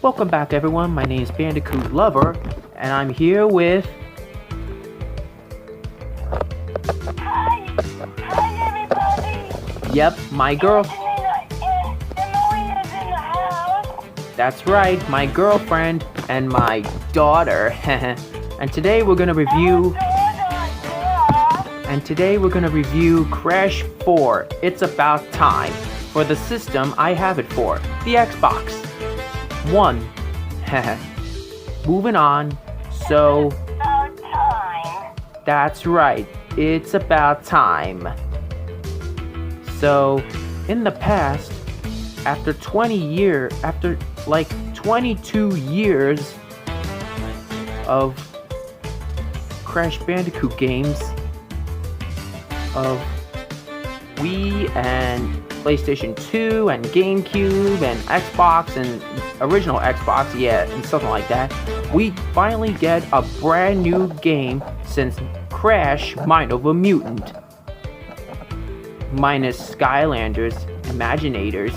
Welcome back everyone, my name is Bandicoot Lover, and I'm here with... Hi everybody! Yep, my girl... Angelina's in the house. That's right, my girlfriend and my daughter. And today we're gonna review... Crash 4, It's About Time. For the system I have it for, the Xbox One. Moving on, so... About time. That's right, it's about time. So, in the past, after 22 years of Crash Bandicoot games, of Wii and PlayStation 2 and GameCube and Xbox and original Xbox, and something like that, we finally get a brand new game since Crash Mind of a Mutant. Minus Skylanders, Imaginators.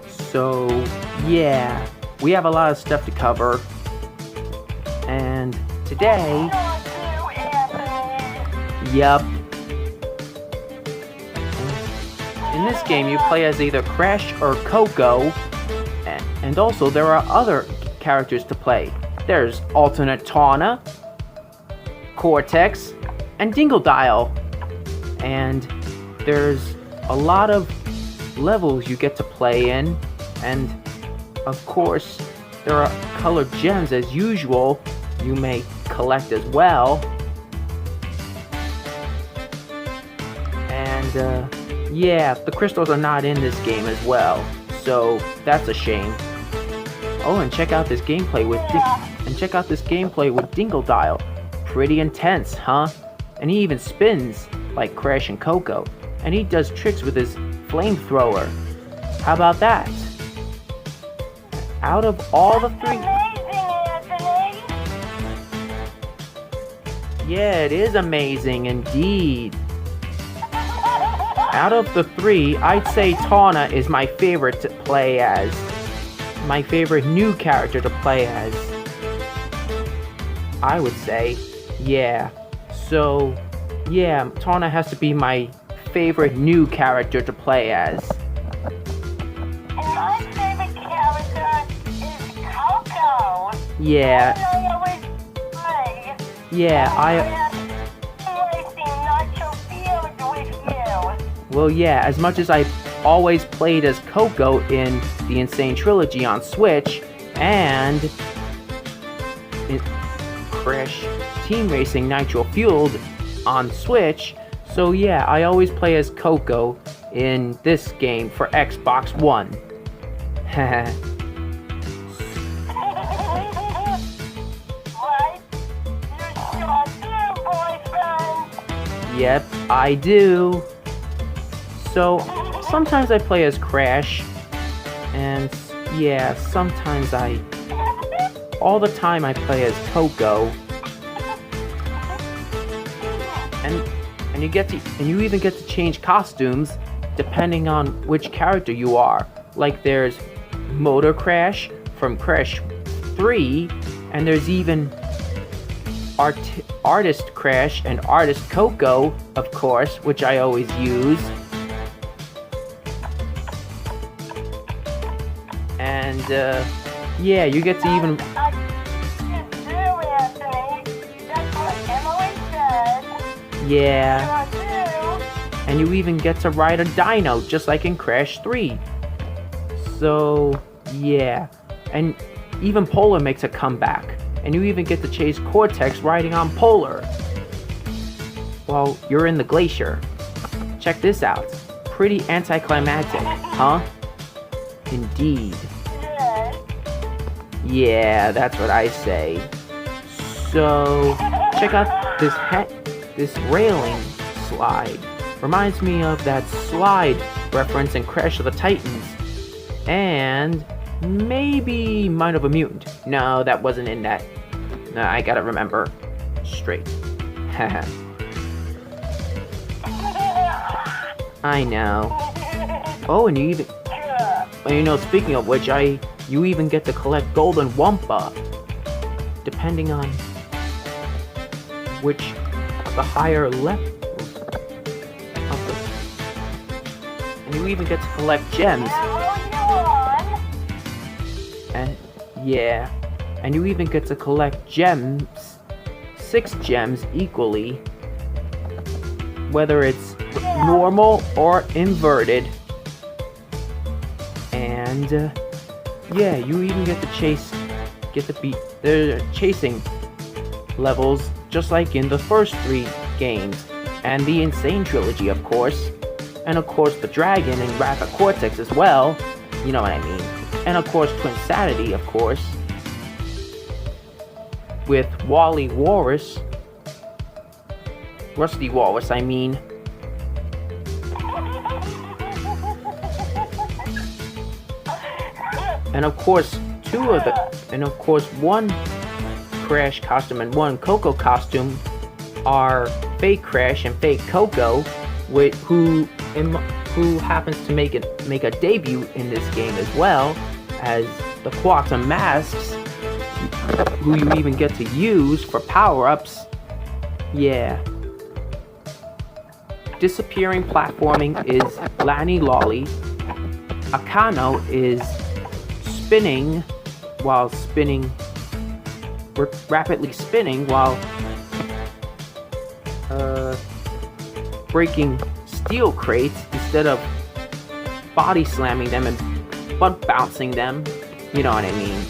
So, yeah, we have a lot of stuff to cover. And today... Yup. In this game, you play as either Crash or Coco, and also there are other characters to play. There's Alternate Tawna, Cortex, and Dingle-Dial. And there's a lot of levels you get to play in, and of course, there are colored gems as usual you may collect as well. And yeah, the crystals are not in this game as well, so that's a shame. Oh, and check out this gameplay with Dingle-Dial. Pretty intense, huh? And he even spins like Crash and Coco, and he does tricks with his flamethrower. How about that? Out of all the three... Yeah, it is amazing indeed. Out of the three, I'd say Tawna is my favorite to play as. My favorite new character to play as. I would say, yeah. So, yeah, Tawna has to be my favorite new character to play as. And my favorite character is Coco. Yeah. Well, yeah, as much as I always played as Coco in the N-Sane Trilogy on Switch, and in Crash Team Racing Nitro Fueled on Switch, so yeah, I always play as Coco in this game for Xbox One. Yep, I do. So, sometimes I play as Crash, and yeah, sometimes all the time I play as Coco. And you even get to change costumes depending on which character you are. Like there's Motor Crash from Crash 3, and there's even Artist Crash and Artist Coco, of course, which I always use. And yeah, you get to even... Yeah. And you even get to ride a dino, just like in Crash 3. So, yeah. And even Polar makes a comeback. And you even get to chase Cortex riding on Polar while you're in the glacier. Check this out. Pretty anticlimactic, huh? Indeed. Yeah, that's what I say. So, check out this railing slide. Reminds me of that slide reference in Crash of the Titans. And maybe Mind of a Mutant. No, that wasn't in that. No, I gotta remember straight. I know. Oh, and you know, speaking of which, you even get to collect golden Wumpa, depending on which the higher levels of the, and you even get to collect gems. And yeah, and you even get to collect gems, 6 gems equally, whether it's normal or inverted. And yeah, you even get to beat the chasing levels just like in the first 3 games, and the N-Sane Trilogy, of course, and of course the Dragon and Rapid Cortex as well, you know what I mean, and of course Twinsanity, of course, with Rusty Walrus, I mean. And of course, one Crash costume and one Coco costume are Fake Crash and Fake Coco, who happens to make a debut in this game as well as the Quantum Masks, who you even get to use for power-ups. Yeah. Disappearing platforming is Lani Lolly. Akano is spinning, rapidly spinning while breaking steel crates instead of body slamming them and butt bouncing them, you know what I mean.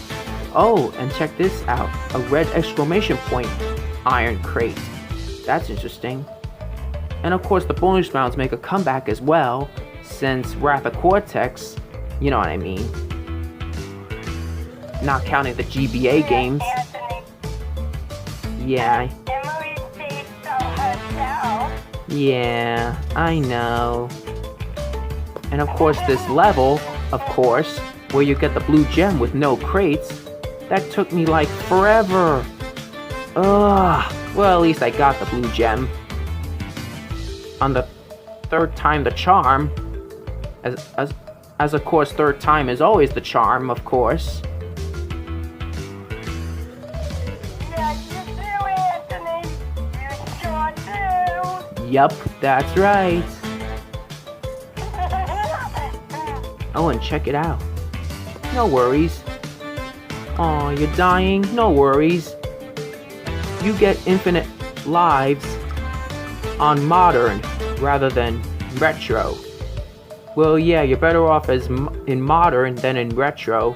Oh, and check this out, a red exclamation point iron crate. That's interesting. And of course the bonus rounds make a comeback as well, since Rapid Cortex, you know what I mean. Not counting the GBA games. Yeah. Yeah, I know. And of course this level, of course, where you get the blue gem with no crates, that took me like forever. Ugh. Well, at least I got the blue gem. On the 3rd time the charm, as of course 3rd time is always the charm, of course. Yup, that's right. Oh, and check it out. No worries. Aw, you're dying? No worries. You get infinite lives on modern rather than retro. Well, yeah, you're better off in modern than in retro.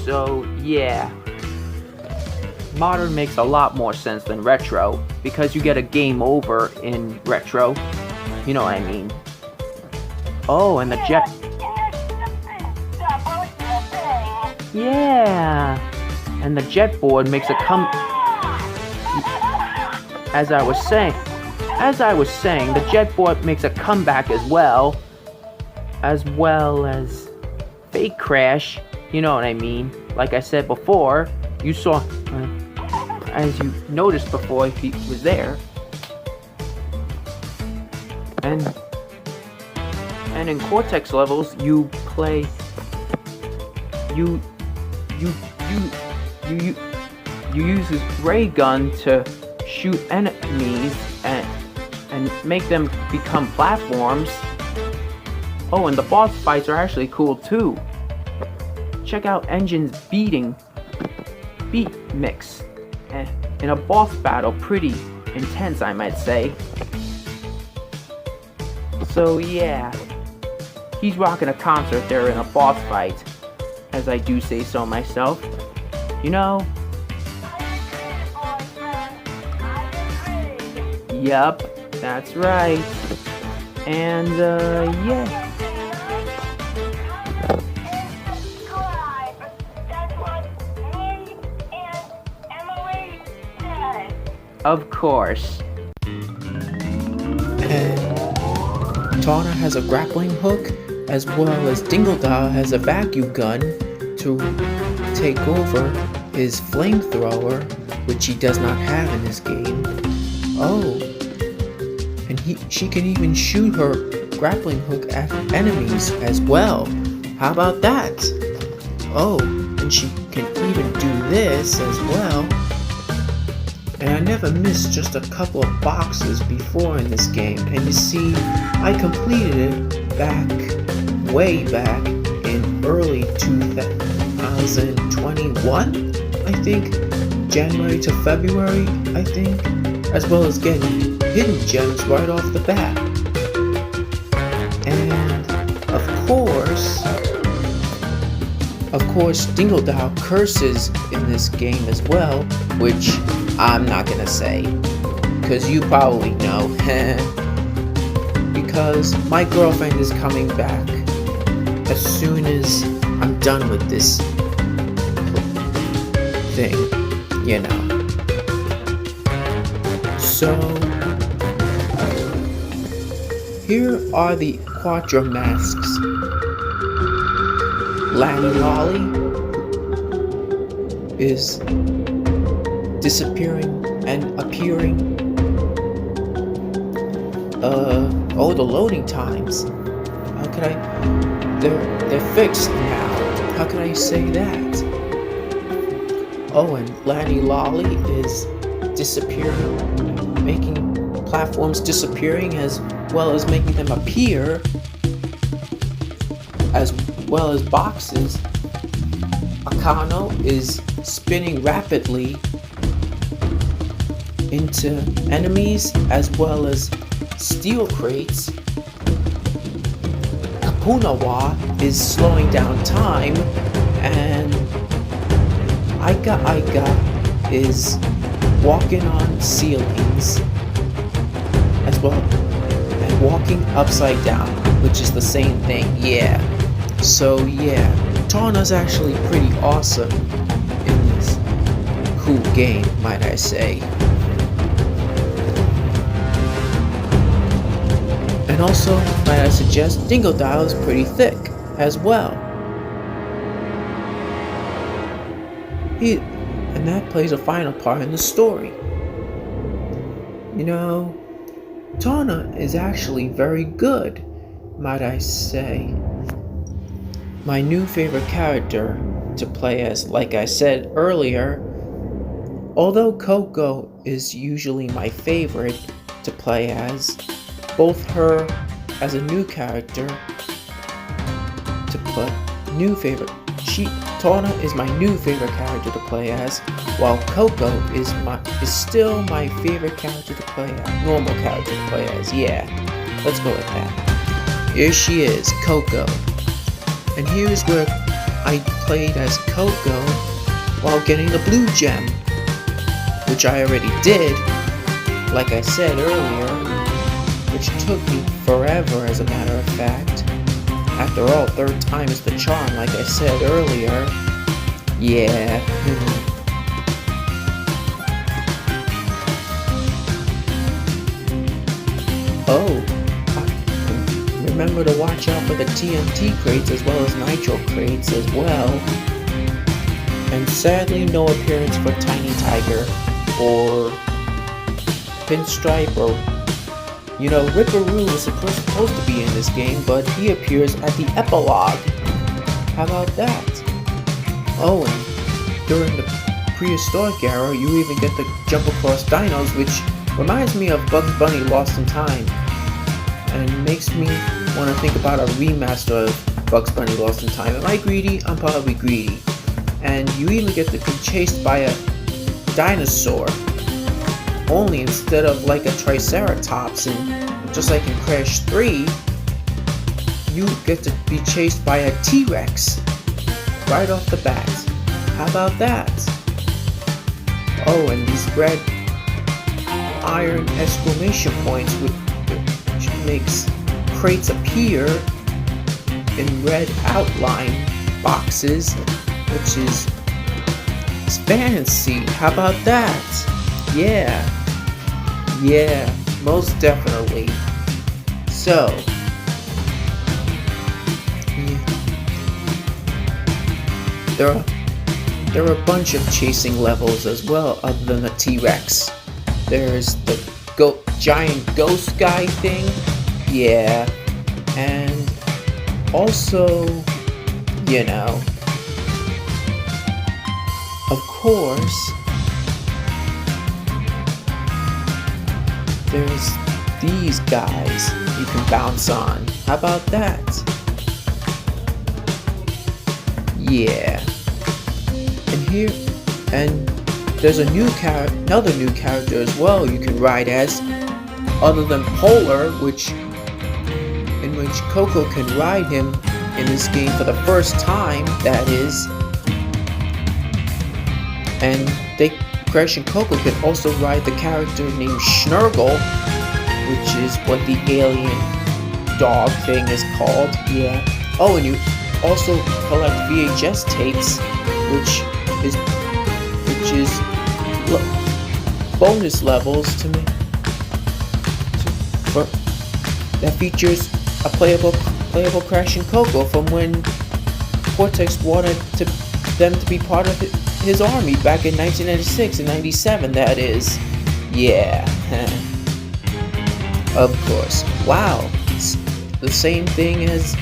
So, yeah. Modern makes a lot more sense than retro, because you get a game over in retro. You know what I mean. Oh, and the jet... Yeah! And the jet board makes a As I was saying, the jet board makes a comeback as well as Fake Crash, you know what I mean. Like I said before, you saw... as you noticed before, he was there. And in Cortex levels, you play... You use his ray gun to shoot enemies and make them become platforms. Oh, and the boss fights are actually cool too. Check out Engine's beat mix in a boss battle, pretty intense, I might say. So yeah, he's rocking a concert there in a boss fight, as I do say so myself. You know? Yup, that's right. And yeah. Of course. And Tawna has a grappling hook, as well as Dingledile has a vacuum gun to take over his flamethrower, which he does not have in this game. Oh, and she can even shoot her grappling hook at enemies as well. How about that? Oh, and she can even do this as well. And I never missed just a couple of boxes before in this game. And you see, I completed it way back in early 2021, I think. January to February, I think. As well as getting hidden gems right off the bat. And of course, Dingle curses in this game as well, which I'm not gonna say, because you probably know. Because my girlfriend is coming back as soon as I'm done with this thing, you know. So, here are the Quattro masks. Lanny Lolly is disappearing and appearing. Oh, the loading times. How could I? They're fixed now. How can I say that? Oh, and Lanny Lolly is disappearing, making platforms disappearing as well as making them appear, as well as boxes. Akano is spinning rapidly into enemies as well as steel crates. Kapunawa is slowing down time, and Aika is walking on ceilings as well, and walking upside down, which is the same thing, yeah. So yeah, Tawna's actually pretty awesome in this cool game, might I say. And also, might I suggest, Dingodile is pretty thick as well. And that plays a final part in the story. You know, Tawna is actually very good, might I say. My new favorite character to play as, like I said earlier, although Coco is usually my favorite to play as, both her as a new character to play, Tawna is my new favorite character to play as, while Coco is still my favorite character to play as, normal character to play as, yeah, let's go with that. Here she is, Coco. And here's where I played as Coco while getting the blue gem, which I already did, like I said earlier, which took me forever as a matter of fact. After all, third time is the charm, like I said earlier. Yeah. Oh. Remember to watch out for the TNT crates as well as Nitro crates as well. And sadly, no appearance for Tiny Tiger or Pinstripe or, you know, Ripperoo is supposed to be in this game, but he appears at the epilogue. How about that? Oh, and during the prehistoric era, you even get to jump across dinos, which reminds me of Bugs Bunny Lost in Time, and makes me want to think about a remaster of Bugs Bunny Lost in Time. Am I greedy? I'm probably greedy. And you even get to be chased by a dinosaur, only instead of like a Triceratops, and just like in Crash 3, you get to be chased by a T-Rex right off the bat. How about that? Oh, and these red iron exclamation points, which makes crates appear in red outline boxes, which is fancy. How about that? Yeah, most definitely. So, yeah. There are a bunch of chasing levels as well, other than the T-Rex. There's the giant ghost guy thing. Yeah. And also, you know, of course, there's these guys you can bounce on. How about that? Yeah. And there's another new character as well you can ride as, other than Polar, in which Coco can ride him in this game for the first time, that is. And Crash and Coco can also ride the character named Schnurgle, which is what the alien dog thing is called. Yeah. Oh, and you also collect VHS tapes, which is bonus levels to me. That features a playable Crash and Coco from when Cortex wanted them to be part of his army back in 1996 and 97. That is, yeah. Of course. Wow. It's the same thing as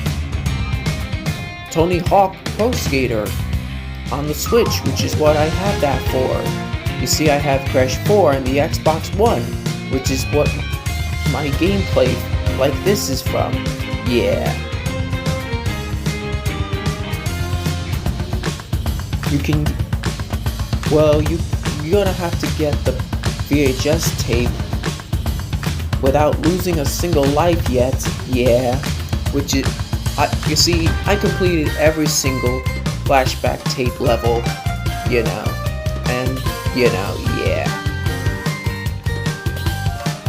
Tony Hawk Pro Skater on the Switch, which is what I have that for. You see, I have Crash 4 on the Xbox One, which is what my gameplay like this is from. Yeah. You can... Well, you're gonna have to get the VHS tape without losing a single life yet. Yeah. Which is... you see, I completed every single flashback tape level, you know. And, you know, yeah.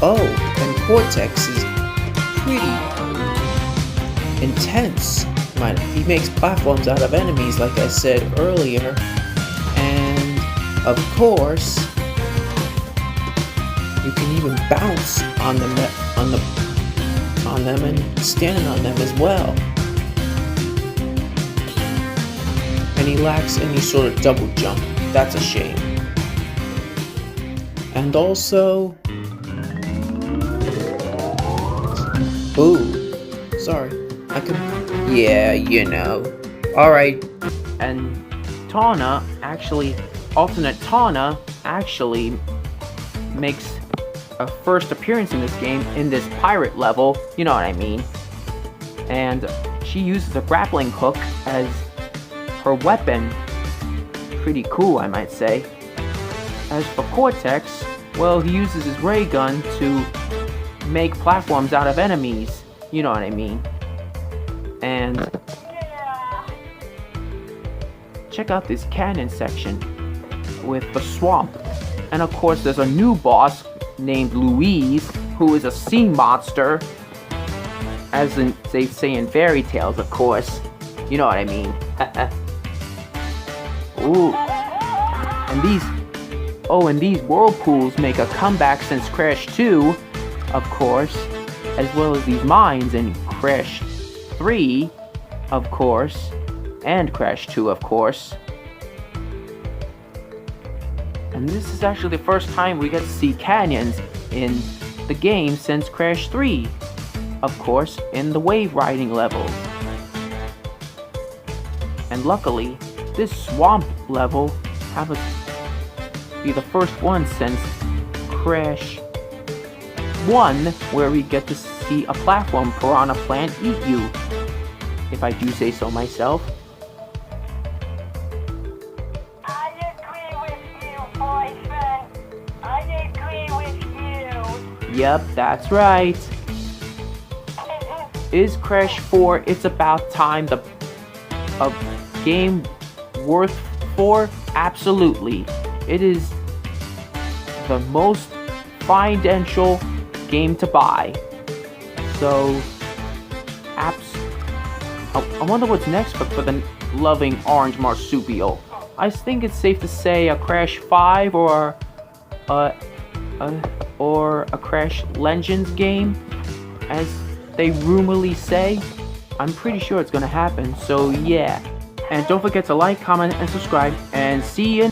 Oh, and Cortex is pretty intense. He makes platforms out of enemies, like I said earlier. And, of course, you can even bounce on them and stand on them as well. And he lacks any sort of double jump. That's a shame. And also... Ooh, sorry. I can... Yeah, you know. Alright. And Tawna actually, alternate Tawna actually makes a first appearance in this game in this pirate level, you know what I mean. And she uses a grappling hook as her weapon. Pretty cool, I might say. As for Cortex, well, he uses his ray gun to make platforms out of enemies, you know what I mean. And check out this canyon section with the swamp. And of course there's a new boss named Louise, who is a sea monster, as they say in fairy tales, of course, you know what I mean. Ooh. And these whirlpools make a comeback since Crash 2, of course, as well as these mines in Crash 3, of course, and Crash 2, of course. And this is actually the first time we get to see canyons in the game since Crash 3, of course, in the wave riding levels. And luckily, this swamp level happens to be the first one since Crash 1, where we get to see a platform piranha plant eat you, if I do say so myself. I agree with you, boyfriend. I agree with you. Yep, that's right. Is Crash 4 It's About Time a game worth for? Absolutely. It is the most financial game to buy. So, I wonder what's next for the loving orange marsupial. I think it's safe to say a Crash 5 or a Crash Legends game, as they rumorly say. I'm pretty sure it's gonna happen, so yeah. And don't forget to like, comment, and subscribe, and see you